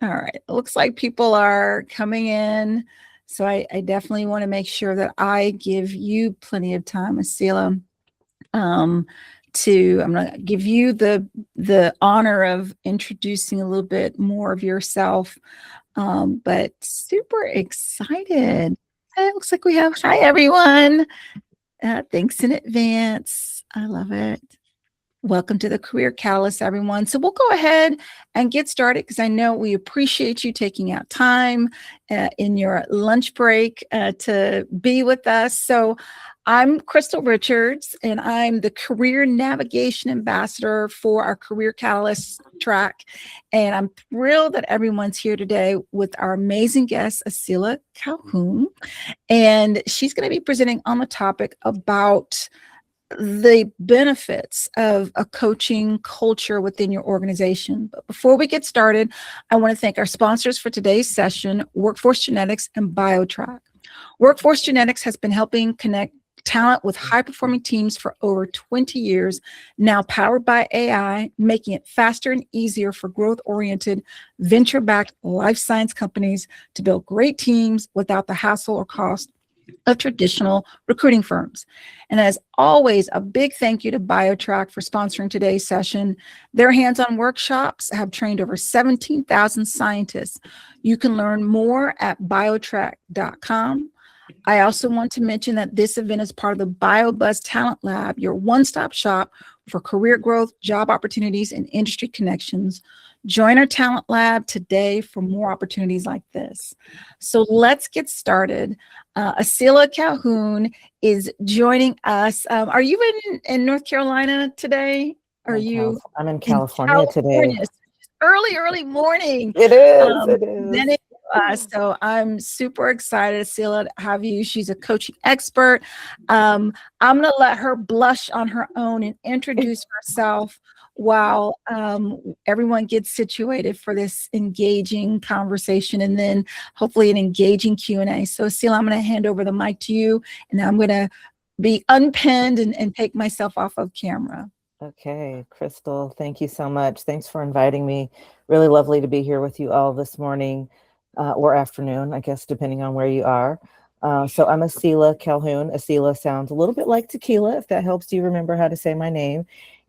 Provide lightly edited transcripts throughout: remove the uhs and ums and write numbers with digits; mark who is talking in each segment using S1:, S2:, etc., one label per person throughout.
S1: All right. It looks like people are coming in. So I definitely want to make sure that I give you plenty of time, Asila. Um, I'm going to give you the honor of introducing a little bit more of yourself. But super excited. It looks like we have, hi everyone. Thanks in advance. I love it. Welcome to the Career Catalyst, everyone. So we'll go ahead and get started because I know we appreciate you taking out time in your lunch break to be with us. So I'm Crystal Richards, and I'm the Career Navigation Ambassador for our Career Catalyst track. And I'm thrilled that everyone's here today with our amazing guest, Asila Calhoun. And she's going to be presenting on the topic about the benefits of a coaching culture within your organization. But before we get started, I want to thank our sponsors for today's session, Workforce Genetics and BioTrack. Workforce Genetics has been helping connect talent with high-performing teams for over 20 years, now powered by AI, making it faster and easier for growth-oriented, venture-backed life science companies to build great teams without the hassle or cost of traditional recruiting firms. And as always, a big thank you to BioTrack for sponsoring today's session. Their hands-on workshops have trained over 17,000 scientists. You can learn more at biotrack.com. I also want to mention that this event is part of the BioBuzz Talent Lab, your one-stop shop for career growth, job opportunities, and industry connections. Join our Talent Lab today for more opportunities like this. So let's get started. Asila Calhoun is joining us. Are you in North Carolina today? Are you?
S2: I'm in California today.
S1: Early morning.
S2: It is. It is.
S1: So I'm super excited, Asila, to have you. She's a coaching expert. I'm going to let her blush on her own and introduce herself while everyone gets situated for this engaging conversation and then hopefully an engaging Q&A. So Asila, I'm going to hand over the mic to you, and I'm going to be unpinned and take myself off of camera.
S2: Okay, Crystal, thank you so much. Thanks for inviting me. Really lovely to be here with you all this morning or afternoon, I guess, depending on where you are. So I'm Asila Calhoun. Asila sounds a little bit like tequila, if that helps you remember how to say my name.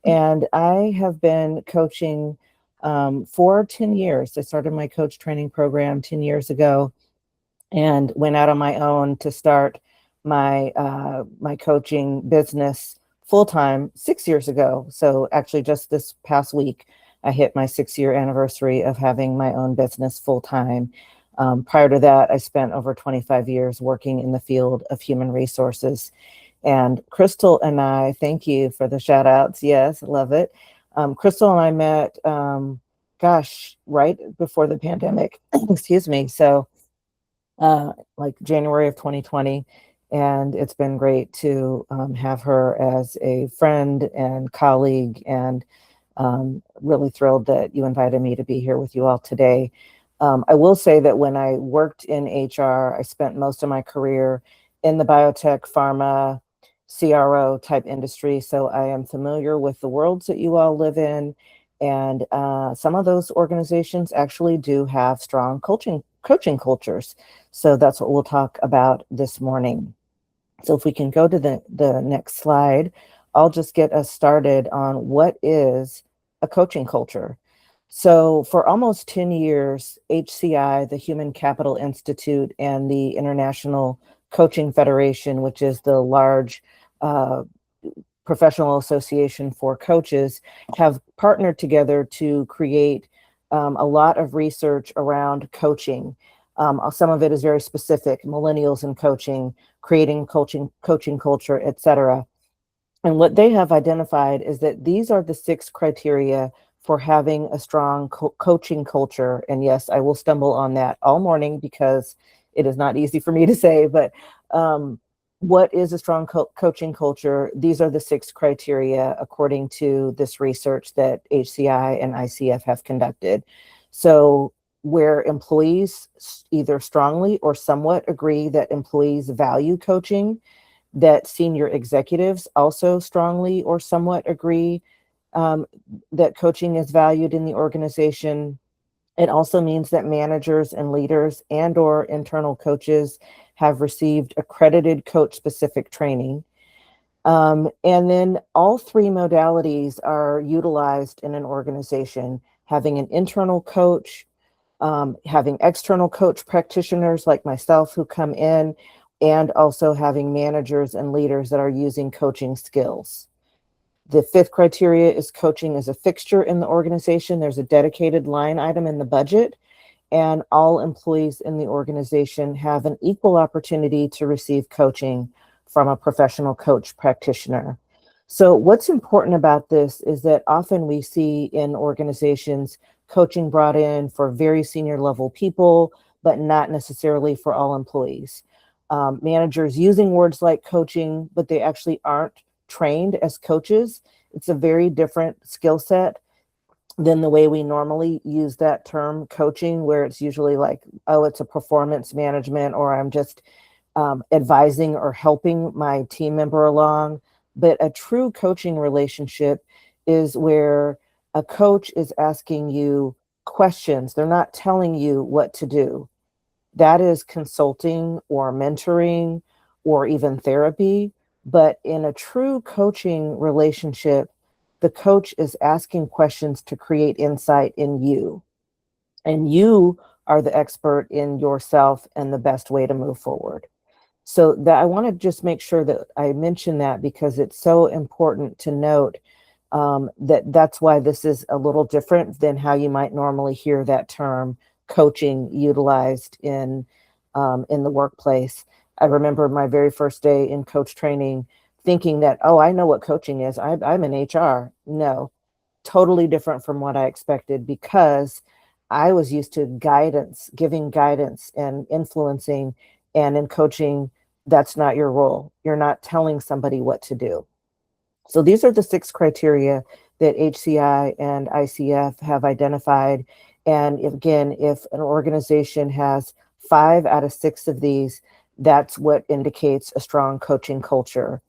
S2: And I have been coaching for 10 years. I started my coach training program 10 years ago and went out on my own to start my my coaching business full-time 6 years ago. So actually just this past week, I hit my 6-year anniversary of having my own business full-time. Prior to that, I spent over 25 years working in the field of human resources. And Crystal and I, thank you for the shout outs. Yes, love it. Crystal and I met, right before the pandemic, excuse me. So like January of 2020. And it's been great to have her as a friend and colleague, and really thrilled that you invited me to be here with you all today. I will say that when I worked in HR, I spent most of my career in the biotech, pharma, CRO type industry. So I am familiar with the worlds that you all live in. And some of those organizations actually do have strong coaching cultures. So that's what we'll talk about this morning. So if we can go to the next slide, I'll just get us started on what is a coaching culture. So for almost 10 years, HCI, the Human Capital Institute, and the International Coaching Federation, which is the large professional association for coaches, have partnered together to create a lot of research around coaching. Some of it is very specific, millennials in coaching, creating coaching culture, etc. And what they have identified is that these are the 6 criteria for having a strong coaching culture. And yes, I will stumble on that all morning because it is not easy for me to say, but what is a strong coaching culture? These are the 6 criteria according to this research that HCI and ICF have conducted. So where employees either strongly or somewhat agree that employees value coaching, that senior executives also strongly or somewhat agree that coaching is valued in the organization, It also means that managers and leaders and/or internal coaches have received accredited coach-specific training. And then all three modalities are utilized in an organization, having an internal coach, having external coach practitioners like myself who come in, and also having managers and leaders that are using coaching skills. The fifth criteria is coaching as a fixture in the organization. There's a dedicated line item in the budget, and all employees in the organization have an equal opportunity to receive coaching from a professional coach practitioner. So what's important about this is that often we see in organizations coaching brought in for very senior level people, but not necessarily for all employees. Managers using words like coaching, but they actually aren't trained as coaches. It's a very different skill set than the way we normally use that term coaching, where it's usually like, oh, it's a performance management, or I'm just advising or helping my team member along. But a true coaching relationship is where a coach is asking you questions. They're not telling you what to do. That is consulting or mentoring or even therapy. But in a true coaching relationship, the coach is asking questions to create insight in you. And you are the expert in yourself and the best way to move forward. So that I want to just make sure that I mention that, because it's so important to note that's why this is a little different than how you might normally hear that term coaching utilized in the workplace. I remember my very first day in coach training thinking that, oh, I know what coaching is. I'm in HR. No, totally different from what I expected, because I was used to guidance, giving guidance and influencing. And in coaching, that's not your role. You're not telling somebody what to do. So these are the 6 criteria that HCI and ICF have identified. And again, if an organization has 5 out of 6 of these, that's what indicates a strong coaching culture.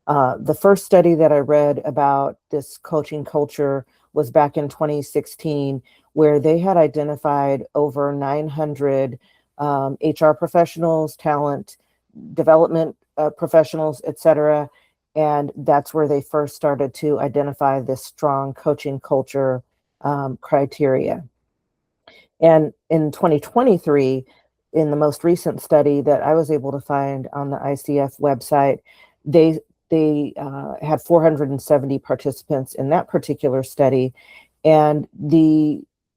S2: The first study that I read about this coaching culture was back in 2016, where they had identified over 900 HR professionals, talent development professionals, et cetera. And that's where they first started to identify this strong coaching culture criteria. And in 2023, in the most recent study that I was able to find on the ICF website, they had 470 participants in that particular study, and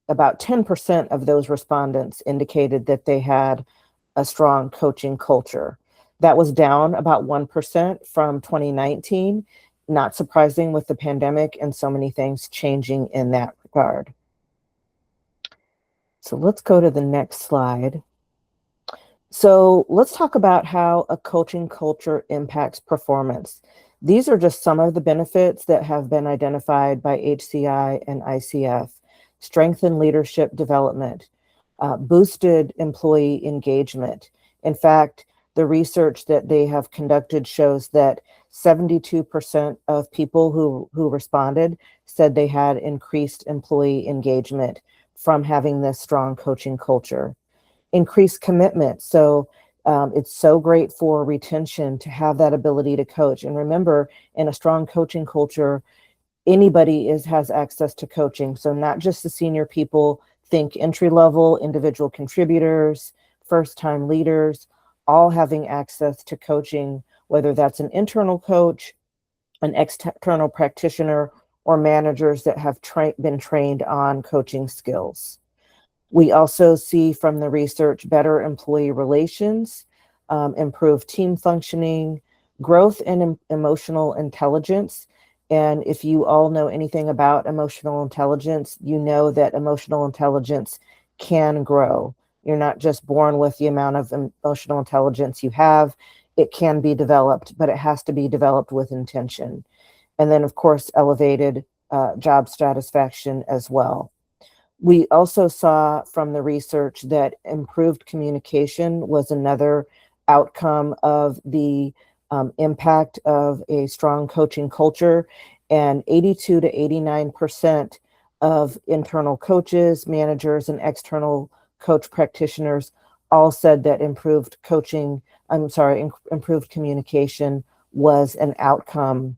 S2: about 10% of those respondents indicated that they had a strong coaching culture. That was down about 1% from 2019. Not surprising with the pandemic and so many things changing in that regard. So let's go to the next slide. So let's talk about how a coaching culture impacts performance. These are just some of the benefits that have been identified by HCI and ICF. Strengthened leadership development, boosted employee engagement. In fact, the research that they have conducted shows that 72% of people who responded said they had increased employee engagement from having this strong coaching culture. Increased commitment. So it's so great for retention to have that ability to coach. And remember, in a strong coaching culture, anybody has access to coaching. So not just the senior people, think entry level, individual contributors, first time leaders, all having access to coaching, whether that's an internal coach, an external practitioner, or managers that have been trained on coaching skills. We also see from the research better employee relations, improved team functioning, growth in emotional intelligence. And if you all know anything about emotional intelligence, you know that emotional intelligence can grow. You're not just born with the amount of emotional intelligence you have. It can be developed, but it has to be developed with intention. And then, of course, elevated job satisfaction as well. We also saw from the research that improved communication was another outcome of the impact of a strong coaching culture, and 82 to 89% of internal coaches, managers, and external coach practitioners all said that improved communication was an outcome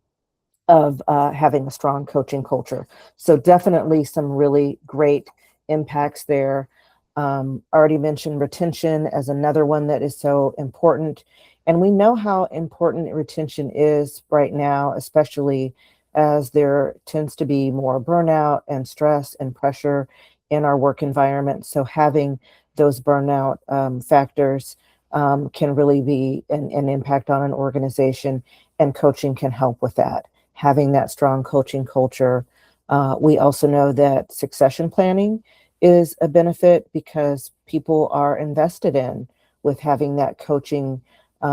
S2: of having a strong coaching culture. So definitely some really great impacts there. Already mentioned retention as another one that is so important. And we know how important retention is right now, especially as there tends to be more burnout and stress and pressure in our work environment. So having those burnout factors can really be an impact on an organization, and coaching can help with that. Having that strong coaching culture. We also know that succession planning is a benefit because people are invested in with having that coaching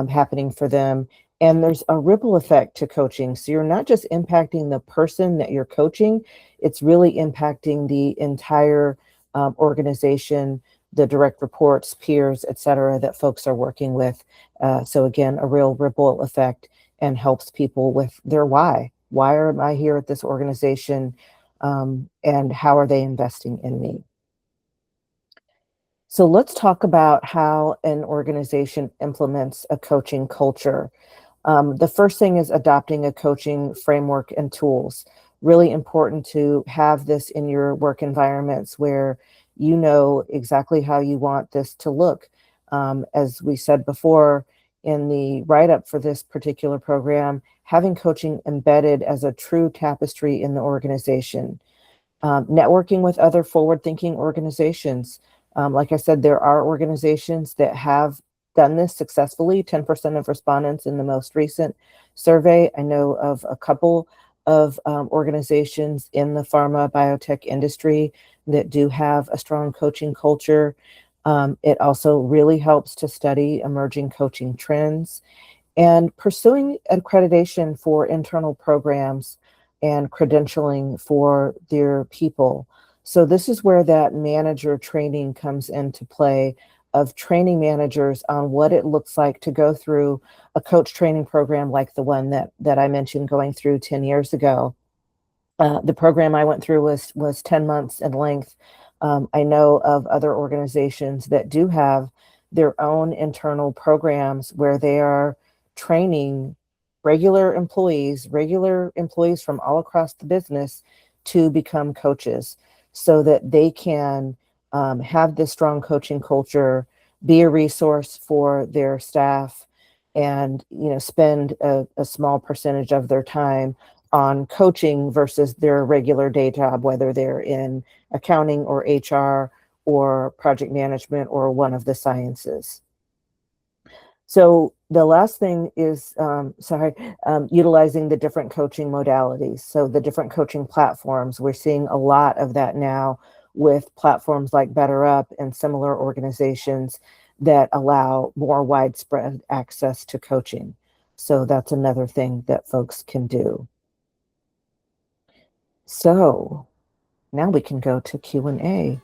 S2: happening for them. And there's a ripple effect to coaching. So you're not just impacting the person that you're coaching, it's really impacting the entire organization, the direct reports, peers, et cetera, that folks are working with. So again, a real ripple effect, and helps people with their why. Why am I here at this organization? And how are they investing in me? So let's talk about how an organization implements a coaching culture. The first thing is adopting a coaching framework and tools. Really important to have this in your work environments where you know exactly how you want this to look. As we said before in the write-up for this particular program, having coaching embedded as a true tapestry in the organization. Networking with other forward-thinking organizations. Like I said, there are organizations that have done this successfully. 10% of respondents in the most recent survey. I know of a couple of organizations in the pharma biotech industry that do have a strong coaching culture. It also really helps to study emerging coaching trends and pursuing accreditation for internal programs and credentialing for their people. So this is where that manager training comes into play, of training managers on what it looks like to go through a coach training program like the one that I mentioned going through 10 years ago. The program I went through was 10 months in length. I know of other organizations that do have their own internal programs where they are training regular employees from all across the business to become coaches so that they can have this strong coaching culture, be a resource for their staff, and spend a small percentage of their time on coaching versus their regular day job, whether they're in accounting or HR or project management or one of the sciences. So the last thing is, utilizing the different coaching modalities. So the different coaching platforms, we're seeing a lot of that now with platforms like BetterUp and similar organizations that allow more widespread access to coaching. So that's another thing that folks can do. So now we can go to Q&A.